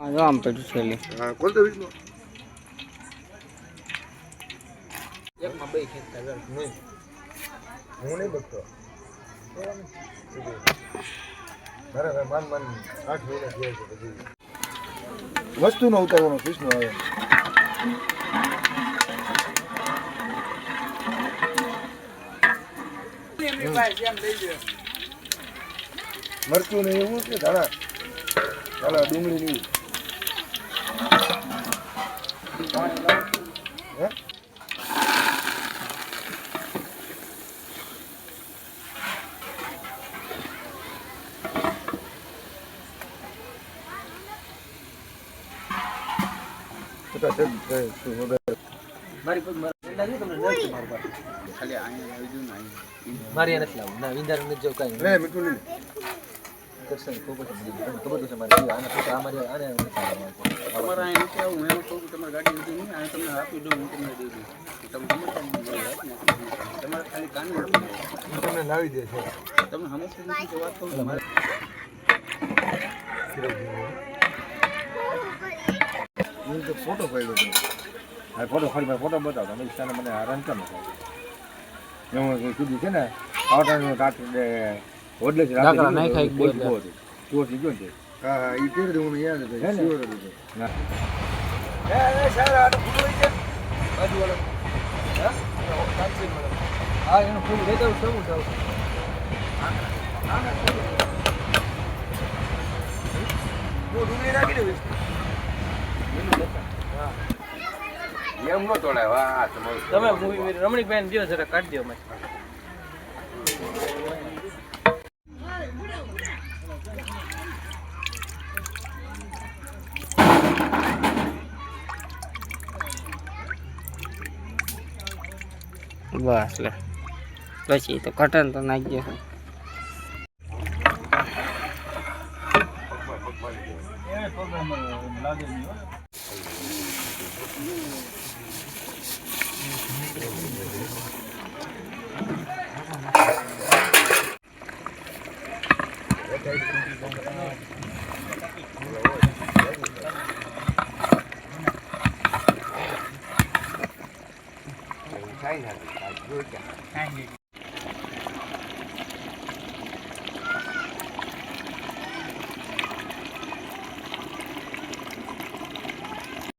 જો આમ પડ્યું છેલ્લે કોણ તો વીજનો એકમાં બે ખેંચતા વેર નહીં હું નહીં બગતો બરાબર માન 8 મહિના થયા છે પછી વસ્તુનો ઉતારવાનો કૃષ્ણ આવે મરચું ને એવું છે ધાણા ડુંગળી ની મારી પગ મારા તમને નથી મારું પાસે ખાલી અહીંયા આવી જવું ને મારી નથી લાવું ના વિંદર નથી જવું કાંઈ લે મીઠું નહીં કરશે ખબર છે મારી આને પછી અમારે આને તમારે અહીં નથી આવું હું એમ કહું છું તમારી ગાડી નથી નહીં આ તમને આપી દઉં હું તમને દઈ દઉં તમે તમારે ખાલી કાન તમને લાવી દે છે તમને સમજતું નથી કે વાત કહું મારે હું તો ફોટો પાડ્યો હતો હા ફોટો ફરી ફોટો બતાવતો અમે ઈચ્છાને મને આરામ કેમ એવું કીધું છે ને આવટાનું કાટ ઓડલે છે ડાકરા નહીં ખાઈ બોલ ચોર થી જોઈ હા હા ઈ તેરે હું યાદ હતો શિવર હતો ના એ સારા આ ફૂલ હોય છે બાજુ વાળો હા કાચી મળે હા એનું ફૂલ દે દઉં શું જાવ ડુંગળી નાખી દેવી એમ નો તોડાય વાહ તમે રમણીકભાઈ દિયો જરા કાઢી દો મેં બસ લે પછી તો કટન તો નાખી દે China,